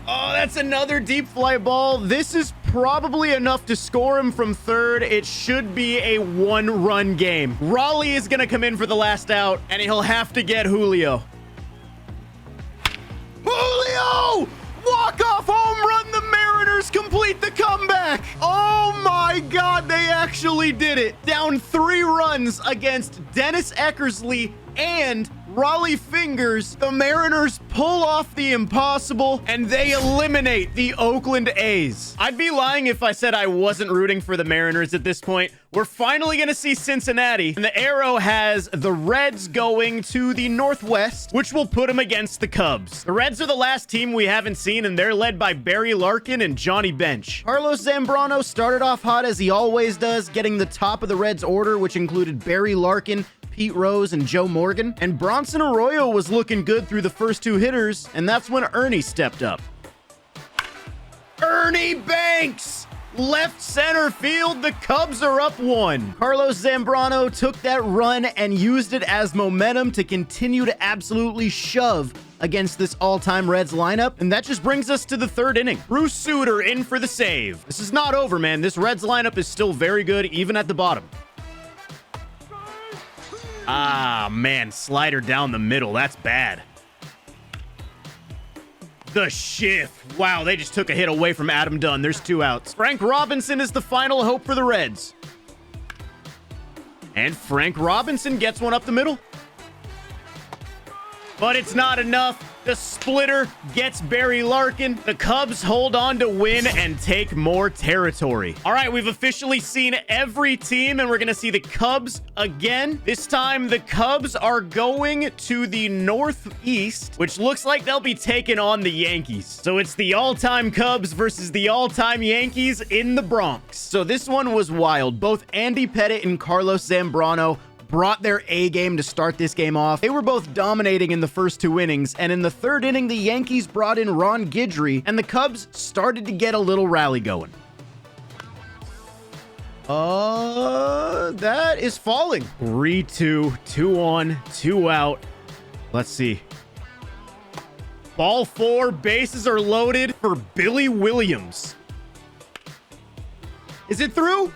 Oh, that's another deep fly ball. This is probably enough to score him from 3rd. It should be a 1-run game. Raleigh is going to come in for the last out, and he'll have to get Julio. Julio! Walk-off home run. The Mariners complete the comeback. Oh my God, they actually did it. Down 3 runs against Dennis Eckersley and Raleigh Fingers. The Mariners pull off the impossible, and they eliminate the Oakland A's. I'd be lying if I said I wasn't rooting for the Mariners at this point. We're finally going to see Cincinnati, and the arrow has the Reds going to the Northwest, which will put them against the Cubs. The Reds are the last team we haven't seen, and they're led by Barry Larkin and Johnny Bench. Carlos Zambrano started off hot as he always does, getting the top of the Reds order, which included Barry Larkin, Pete Rose, and Joe Morgan. And Bronson Arroyo was looking good through the first 2 hitters, and that's when Ernie stepped up. Ernie Banks Left center field, the Cubs are up 1. Carlos Zambrano took that run and used it as momentum to continue to absolutely shove against this all-time Reds lineup. And that just brings us to the 3rd inning. Bruce Sutter in for the save. This is not over, man. This Reds lineup is still very good, even at the bottom. Ah, man, slider down the middle. That's bad. The shift. Wow, they just took a hit away from Adam Dunn. There's 2 outs. Frank Robinson is the final hope for the Reds. And Frank Robinson gets one up the middle. But it's not enough. The splitter gets Barry Larkin. The Cubs hold on to win and take more territory. All right, we've officially seen every team, and we're going to see the Cubs again. This time, the Cubs are going to the northeast, which looks like they'll be taking on the Yankees. So it's the all-time Cubs versus the all-time Yankees in the Bronx. So this one was wild. Both Andy Pettitte and Carlos Zambrano brought their A game to start this game off. They were both dominating in the first 2 innings, and in the 3rd inning, the Yankees brought in Ron Guidry, and the Cubs started to get a little rally going. That is falling. 3-2, 2 on, 2 out. Let's see. Ball 4, bases are loaded for Billy Williams. Is it through?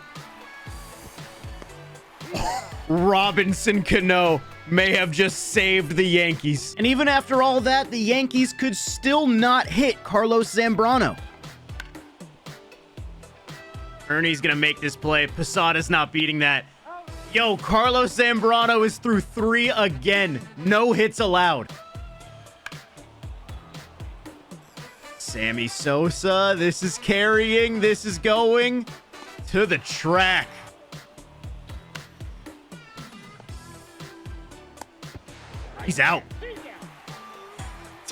Robinson Cano may have just saved the Yankees. And even after all that, the Yankees could still not hit Carlos Zambrano. Ernie's gonna make this play. Posada's not beating that. Yo, Carlos Zambrano is through 3 again. No hits allowed. Sammy Sosa, this is carrying. This is going to the track. He's out.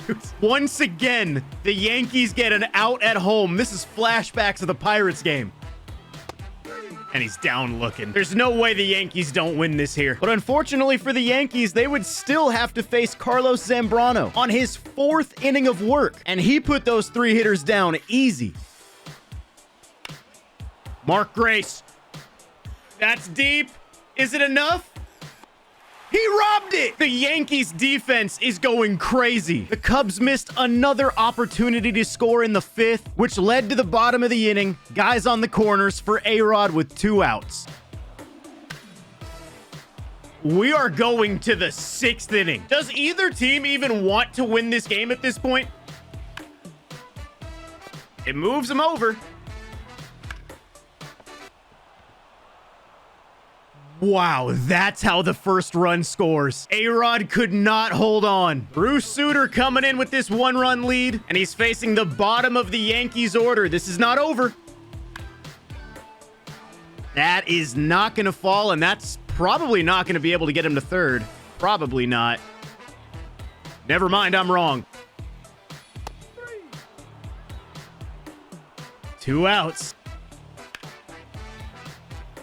Dude, once again, the Yankees get an out at home. This is flashbacks of the Pirates game. And he's down looking. There's no way the Yankees don't win this here. But unfortunately for the Yankees, they would still have to face Carlos Zambrano on his 4th inning of work. And he put those 3 hitters down easy. Mark Grace. That's deep. Is it enough? He robbed it! The Yankees defense is going crazy. The Cubs missed another opportunity to score in the 5th, which led to the bottom of the inning. Guys on the corners for A-Rod with 2 outs. We are going to the 6th inning. Does either team even want to win this game at this point? It moves them over. Wow, that's how the first run scores. A-Rod could not hold on. Bruce Sutter coming in with this 1-run lead, and he's facing the bottom of the Yankees order. This is not over. That is not going to fall, and that's probably not going to be able to get him to 3rd. Probably not. Never mind, I'm wrong. 2 outs.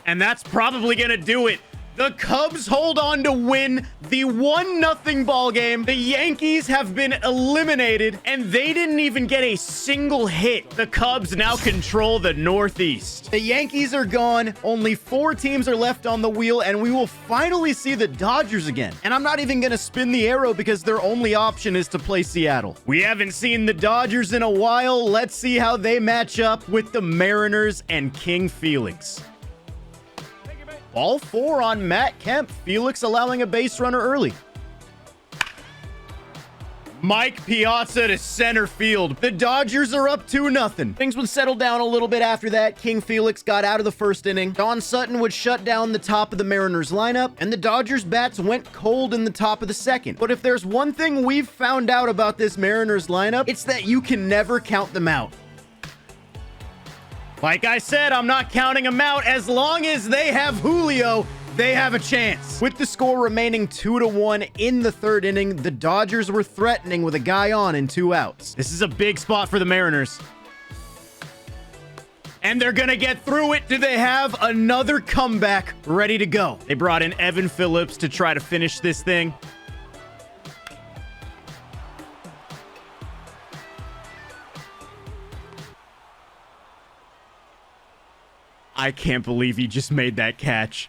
And that's probably going to do it. The Cubs hold on to win the 1-0 ball game. The Yankees have been eliminated, and they didn't even get a single hit. The Cubs now control the Northeast. The Yankees are gone. Only 4 teams are left on the wheel, and we will finally see the Dodgers again. And I'm not even going to spin the arrow because their only option is to play Seattle. We haven't seen the Dodgers in a while. Let's see how they match up with the Mariners and King Felix. Ball 4 on Matt Kemp. Felix allowing a base runner early. Mike Piazza to center field. The Dodgers are up 2-0. Things would settle down a little bit after that. King Felix got out of the 1st inning. Don Sutton would shut down the top of the Mariners lineup, and the Dodgers bats went cold in the top of the 2nd. But if there's one thing we've found out about this Mariners lineup, it's that you can never count them out. Like I said, I'm not counting them out. As long as they have Julio, they have a chance. With the score remaining 2-1 in the 3rd inning, the Dodgers were threatening with a guy on and 2 outs. This is a big spot for the Mariners. And they're gonna get through it. Do they have another comeback ready to go? They brought in Evan Phillips to try to finish this thing. I can't believe he just made that catch.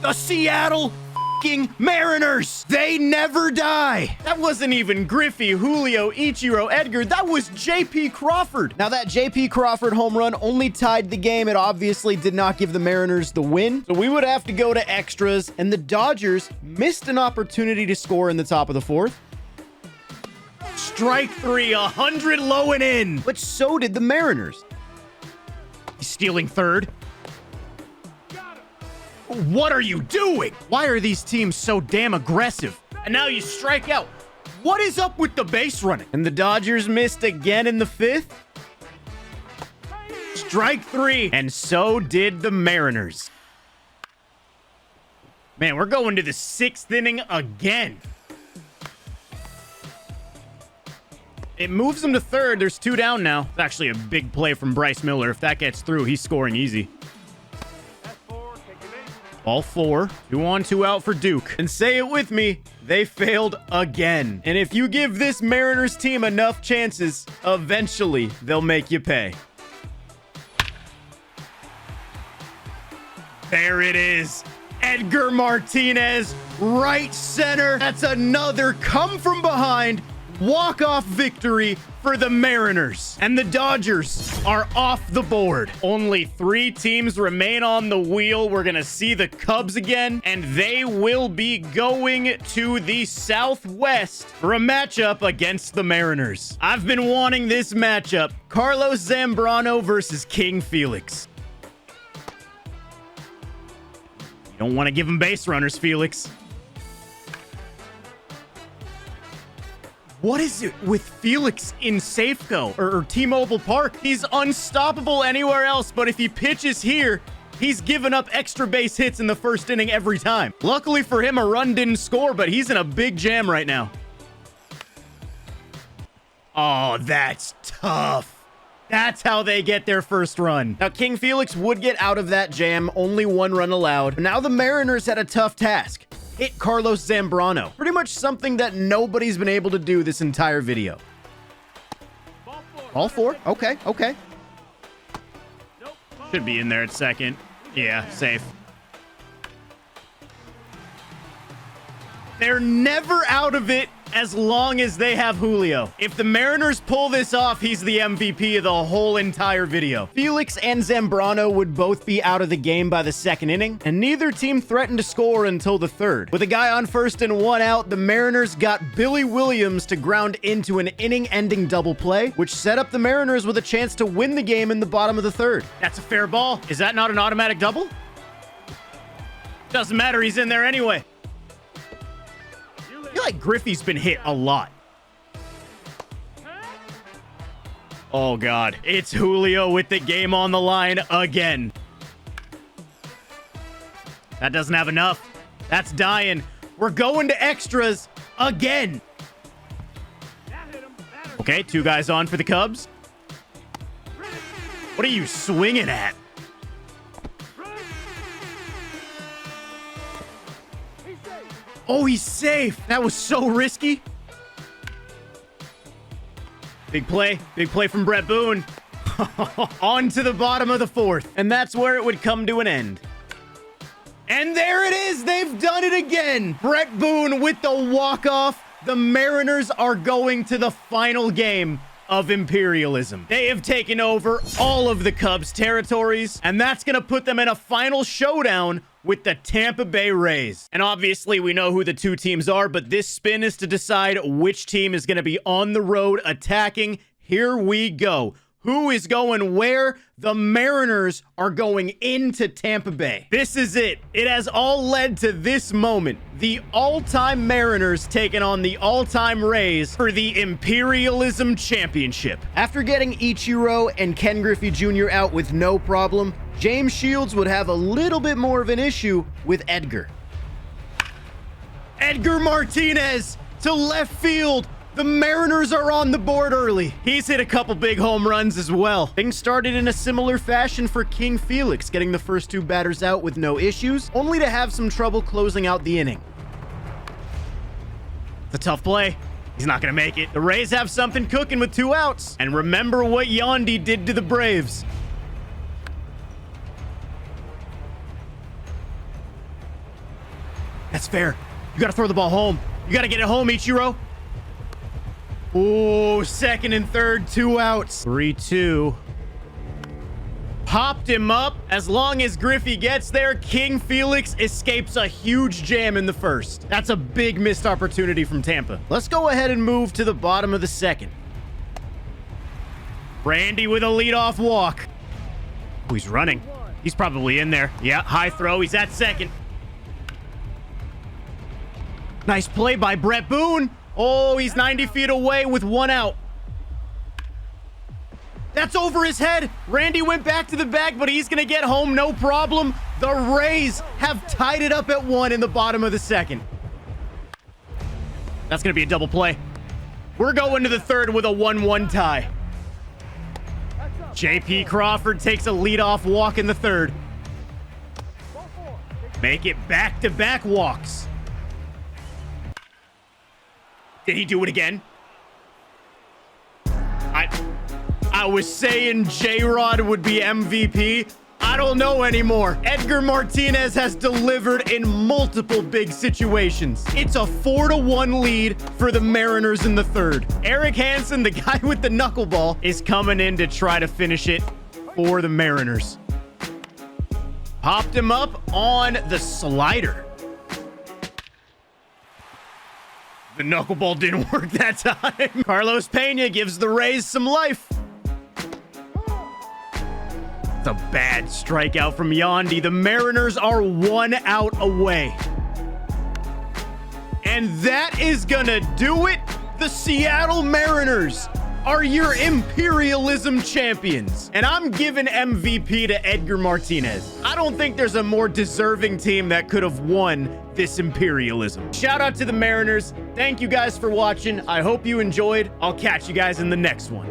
The Seattle fucking Mariners. They never die. That wasn't even Griffey, Julio, Ichiro, Edgar. That was J.P. Crawford. Now, that J.P. Crawford home run only tied the game. It obviously did not give the Mariners the win. So we would have to go to extras, and the Dodgers missed an opportunity to score in the top of the fourth. Strike three, 100 low and in. But so did the Mariners. He's stealing third. What are you doing? Why are these teams so damn aggressive? And now you strike out. What is up with the base running? And the Dodgers missed again in the fifth. Strike three. And so did the Mariners. Man, we're going to the sixth inning again. It moves him to third. There's two down now. It's actually a big play from Bryce Miller. If that gets through, he's scoring easy. All four, 2 on, 2 out for Duke. And say it with me, they failed again. And if you give this Mariners team enough chances, eventually they'll make you pay. There it is. Edgar Martinez, right center. That's another come from behind walk-off victory for the Mariners. And the Dodgers are off the board. Only 3 teams remain on the wheel. We're gonna see the Cubs again, and they will be going to the Southwest for a matchup against the Mariners. I've been wanting this matchup. Carlos Zambrano versus King Felix. You don't want to give him base runners, Felix. What is it with Felix in Safeco or T-Mobile Park? He's unstoppable anywhere else, but if he pitches here, he's given up extra base hits in the first inning every time. Luckily for him, a run didn't score, but he's in a big jam right now. Oh, that's tough. That's how they get their first run. Now, King Felix would get out of that jam, only 1 run allowed. Now the Mariners had a tough task. Hit Carlos Zambrano. Pretty much something that nobody's been able to do this entire video. All 4. Okay. Should be in there at second. Yeah, safe. They're never out of it as long as they have Julio. If the Mariners pull this off, he's the MVP of the whole entire video. Felix and Zambrano would both be out of the game by the second inning, and neither team threatened to score until the third. With a guy on first and 1 out, the Mariners got Billy Williams to ground into an inning-ending double play, which set up the Mariners with a chance to win the game in the bottom of the third. That's a fair ball. Is that not an automatic double? Doesn't matter, he's in there anyway. I feel like Griffey's been hit a lot. Oh, God. It's Julio with the game on the line again. That doesn't have enough. That's dying. We're going to extras again. Okay, 2 guys on for the Cubs. What are you swinging at? Oh, he's safe. That was so risky. Big play from Brett Boone. On to the bottom of the fourth. And that's where it would come to an end. And there it is. They've done it again. Brett Boone with the walk-off. The Mariners are going to the final game of Imperialism. They have taken over all of the Cubs' territories, and that's going to put them in a final showdown with the Tampa Bay Rays. And obviously, we know who the 2 teams are, but this spin is to decide which team is going to be on the road attacking. Here we go. Who is going where? The Mariners are going into Tampa Bay. This is it. It has all led to this moment. The all-time Mariners taking on the all-time Rays for the Imperialism Championship. After getting Ichiro and Ken Griffey Jr. out with no problem, James Shields would have a little bit more of an issue with Edgar. Edgar Martinez to left field. The Mariners are on the board early. He's hit a couple big home runs as well. Things started in a similar fashion for King Felix, getting the first 2 batters out with no issues, only to have some trouble closing out the inning. The tough play. He's not going to make it. The Rays have something cooking with 2 outs. And remember what Yandy did to the Braves. That's fair. You got to throw the ball home. You got to get it home, Ichiro. Oh, second and third, 2 outs. 3-2. Popped him up. As long as Griffey gets there, King Felix escapes a huge jam in the first. That's a big missed opportunity from Tampa. Let's go ahead and move to the bottom of the second. Randy with a leadoff walk. Oh, he's running. He's probably in there. Yeah, high throw. He's at second. Nice play by Brett Boone. Oh, he's 90 feet away with 1 out. That's over his head. Randy went back to the bag, but he's going to get home, no problem. The Rays have tied it up at 1 in the bottom of the second. That's going to be a double play. We're going to the third with a 1-1 tie. J.P. Crawford takes a leadoff walk in the third. Make it back-to-back walks. Did he do it again? I was saying J-Rod would be MVP. I don't know anymore. Edgar Martinez has delivered in multiple big situations. It's a 4-1 lead for the Mariners in the third. Eric Hansen, the guy with the knuckleball, is coming in to try to finish it for the Mariners. Popped him up on the slider. The knuckleball didn't work that time. Carlos Pena gives the Rays some life. It's a bad strikeout from Yandy. The Mariners are 1 out away. And that is gonna do it. The Seattle Mariners are your Imperialism champions. And I'm giving MVP to Edgar Martinez. I don't think there's a more deserving team that could have won this Imperialism. Shout out to the Mariners. Thank you guys for watching. I hope you enjoyed. I'll catch you guys in the next one.